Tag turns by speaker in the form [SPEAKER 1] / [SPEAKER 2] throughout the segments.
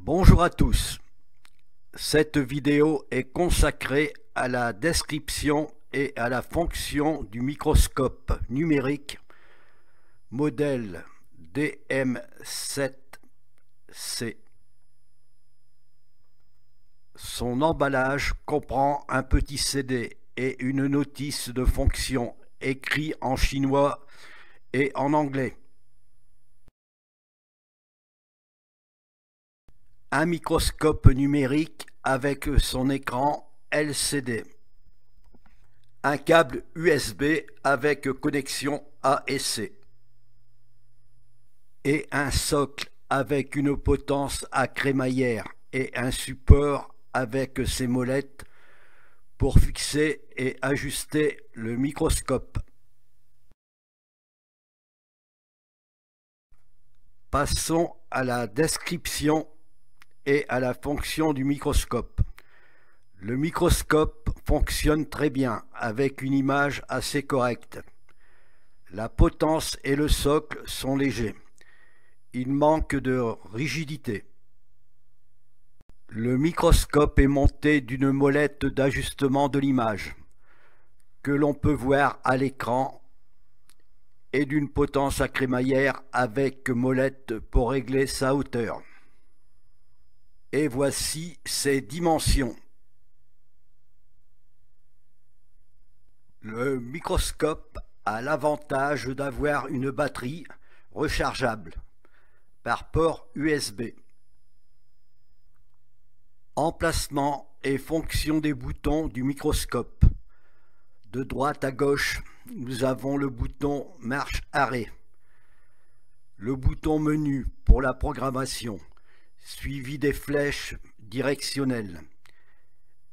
[SPEAKER 1] Bonjour à tous. Cette vidéo est consacrée à la description et à la fonction du microscope numérique modèle DM7C. Son emballage comprend un petit CD et une notice de fonction écrit en chinois et en anglais. Un microscope numérique avec son écran LCD. Un câble USB avec connexion A et C. Et un socle avec une potence à crémaillère et un support avec ses molettes pour fixer et ajuster le microscope. Passons à la description et à la fonction du microscope. Le microscope fonctionne très bien avec une image assez correcte. La potence et le socle sont légers. Il manque de rigidité. Le microscope est monté d'une molette d'ajustement de l'image que l'on peut voir à l'écran et d'une potence à crémaillère avec molette pour régler sa hauteur. Et voici ses dimensions. Le microscope a l'avantage d'avoir une batterie rechargeable par port USB. Emplacement et fonction des boutons du microscope. De droite à gauche, nous avons le bouton marche-arrêt, le bouton menu pour la programmation, suivi des flèches directionnelles,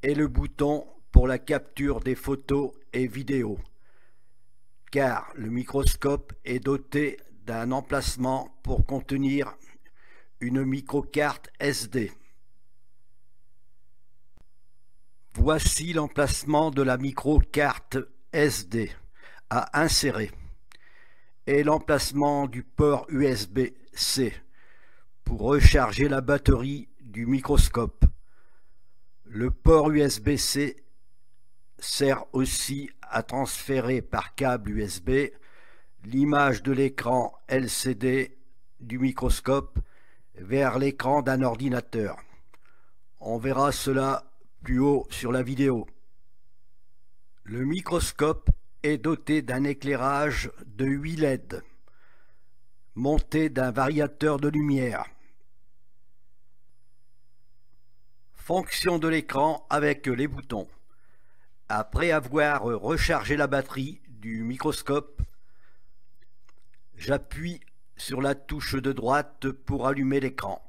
[SPEAKER 1] et le bouton pour la capture des photos et vidéos, car le microscope est doté d'un emplacement pour contenir une microcarte SD. Voici l'emplacement de la microcarte SD à insérer et l'emplacement du port USB-C pour recharger la batterie du microscope. Le port USB-C sert aussi à transférer par câble USB l'image de l'écran LCD du microscope vers l'écran d'un ordinateur. On verra cela plus haut sur la vidéo. Le microscope est doté d'un éclairage de 8 LED, monté d'un variateur de lumière. Fonction de l'écran avec les boutons. Après avoir rechargé la batterie du microscope, j'appuie sur la touche de droite pour allumer l'écran.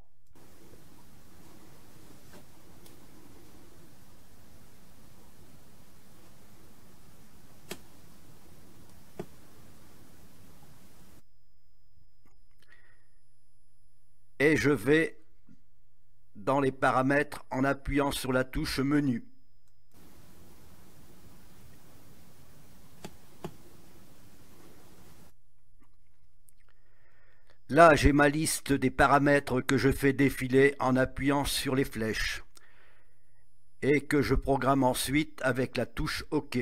[SPEAKER 1] Et je vais dans les paramètres en appuyant sur la touche menu. Là, j'ai ma liste des paramètres que je fais défiler en appuyant sur les flèches et que je programme ensuite avec la touche OK.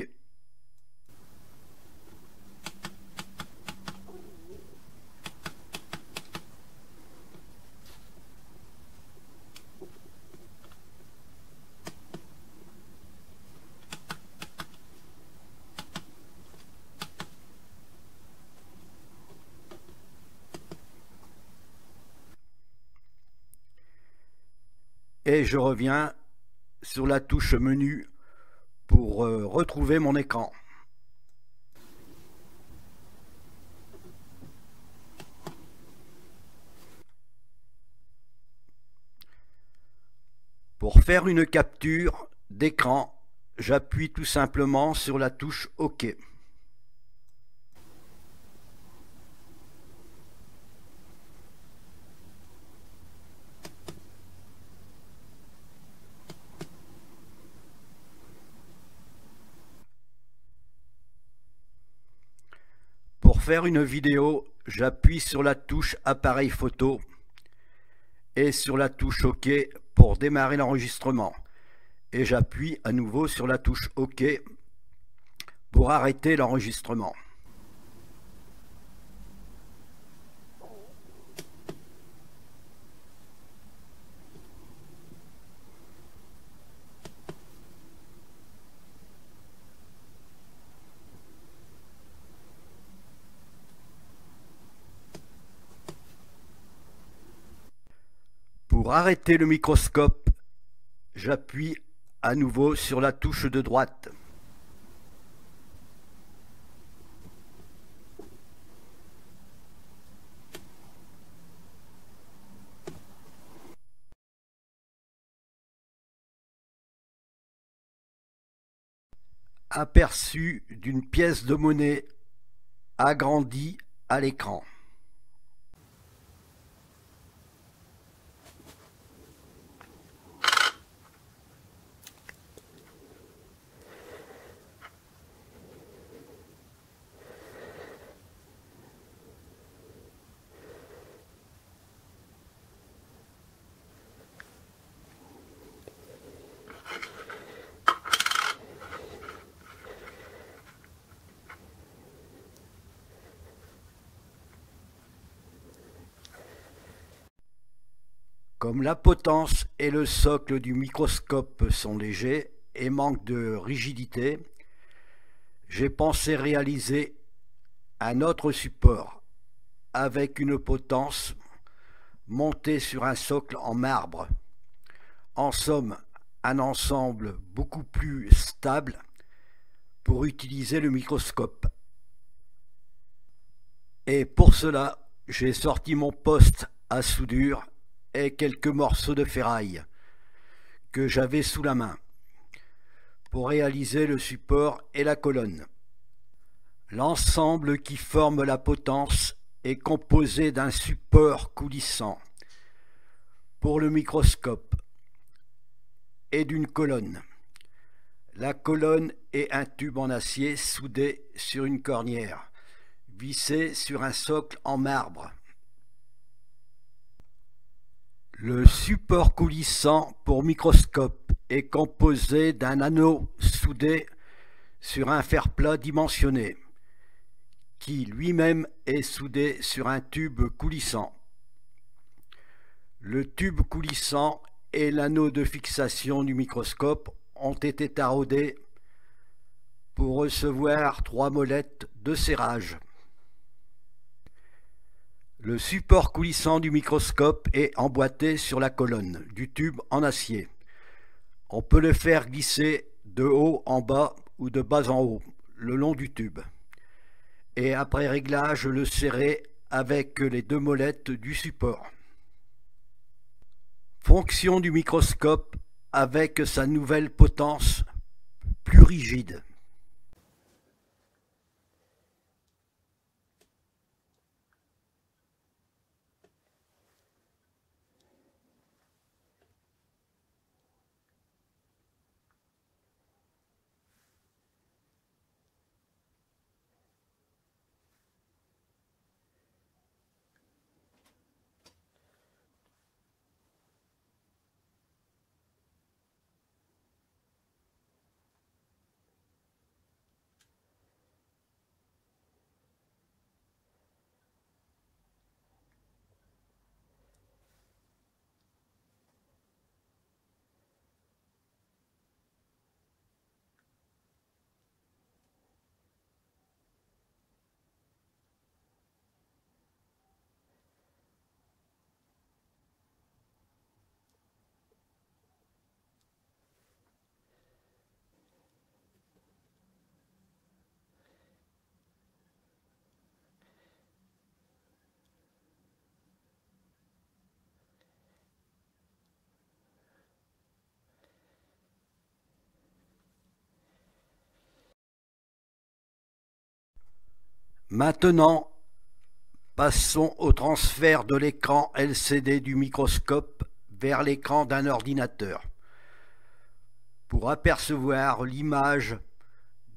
[SPEAKER 1] Et je reviens sur la touche menu pour retrouver mon écran. Pour faire une capture d'écran, j'appuie tout simplement sur la touche OK. Pour faire une vidéo, j'appuie sur la touche appareil photo et sur la touche OK pour démarrer l'enregistrement. Et j'appuie à nouveau sur la touche OK pour arrêter l'enregistrement. Pour arrêter le microscope, j'appuie à nouveau sur la touche de droite. Aperçu d'une pièce de monnaie agrandie à l'écran. Comme la potence et le socle du microscope sont légers et manquent de rigidité, j'ai pensé réaliser un autre support avec une potence montée sur un socle en marbre. En somme, un ensemble beaucoup plus stable pour utiliser le microscope. Et pour cela, j'ai sorti mon poste à soudure et quelques morceaux de ferraille que j'avais sous la main pour réaliser le support et la colonne. L'ensemble qui forme la potence est composé d'un support coulissant pour le microscope et d'une colonne. La colonne est un tube en acier soudé sur une cornière, vissé sur un socle en marbre. Le support coulissant pour microscope est composé d'un anneau soudé sur un fer plat dimensionné, qui lui-même est soudé sur un tube coulissant. Le tube coulissant et l'anneau de fixation du microscope ont été taraudés pour recevoir 3 molettes de serrage. Le support coulissant du microscope est emboîté sur la colonne du tube en acier. On peut le faire glisser de haut en bas ou de bas en haut, le long du tube. Et après réglage, le serrer avec les 2 molettes du support. Fonction du microscope avec sa nouvelle potence plus rigide. Maintenant, passons au transfert de l'écran LCD du microscope vers l'écran d'un ordinateur pour apercevoir l'image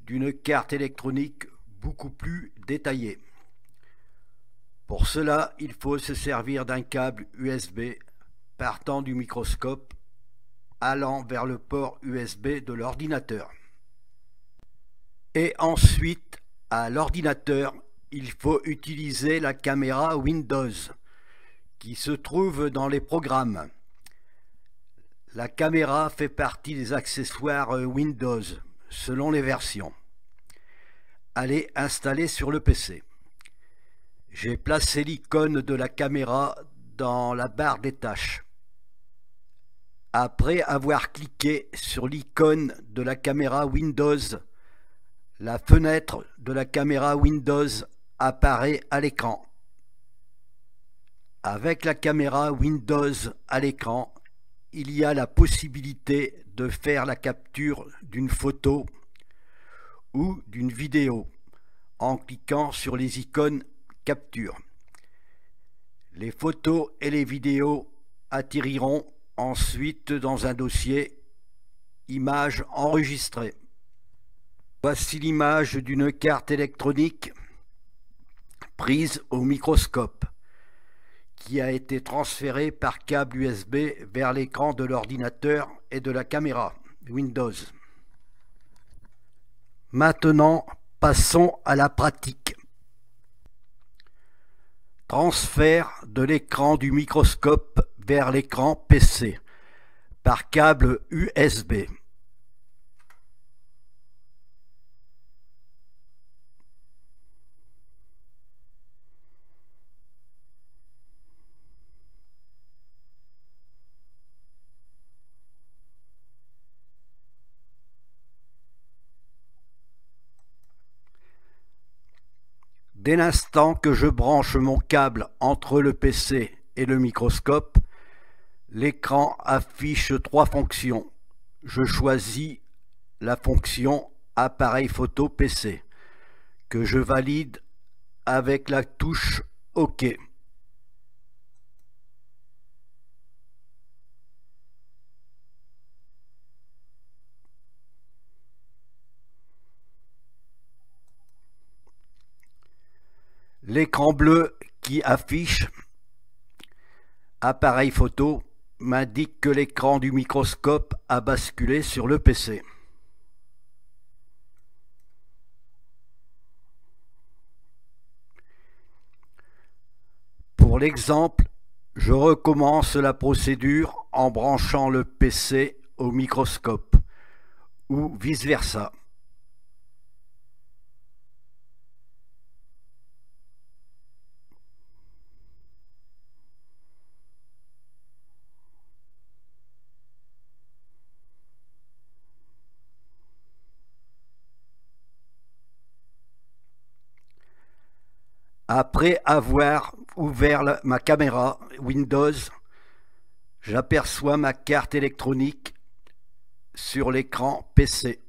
[SPEAKER 1] d'une carte électronique beaucoup plus détaillée. Pour cela, il faut se servir d'un câble USB partant du microscope allant vers le port USB de l'ordinateur. Et ensuite, à l'ordinateur, il faut utiliser la caméra Windows qui se trouve dans les programmes. La caméra fait partie des accessoires Windows selon les versions. Elle est installée sur le PC. J'ai placé l'icône de la caméra dans la barre des tâches. Après avoir cliqué sur l'icône de la caméra Windows, la fenêtre de la caméra Windows apparaît à l'écran. Avec la caméra Windows à l'écran, il y a la possibilité de faire la capture d'une photo ou d'une vidéo en cliquant sur les icônes capture. Les photos et les vidéos atterriront ensuite dans un dossier Images enregistrées. Voici l'image d'une carte électronique prise au microscope qui a été transférée par câble USB vers l'écran de l'ordinateur et de la caméra Windows. Maintenant, passons à la pratique. Transfert de l'écran du microscope vers l'écran PC par câble USB. Dès l'instant que je branche mon câble entre le PC et le microscope, l'écran affiche 3 fonctions. Je choisis la fonction Appareil photo PC, que je valide avec la touche OK. L'écran bleu qui affiche Appareil photo m'indique que l'écran du microscope a basculé sur le PC. Pour l'exemple, je recommence la procédure en branchant le PC au microscope, ou vice-versa. Après avoir ouvert ma caméra Windows, j'aperçois ma carte électronique sur l'écran PC.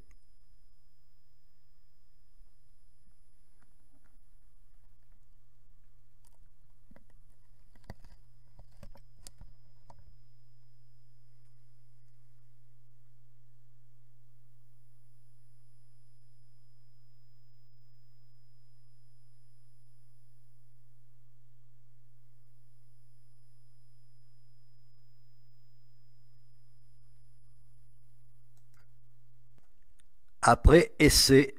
[SPEAKER 1] Après essai,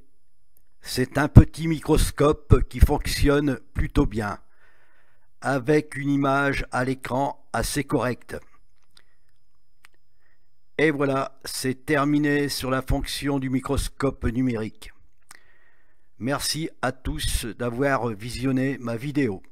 [SPEAKER 1] c'est un petit microscope qui fonctionne plutôt bien, avec une image à l'écran assez correcte. Et voilà, c'est terminé sur la fonction du microscope numérique. Merci à tous d'avoir visionné ma vidéo.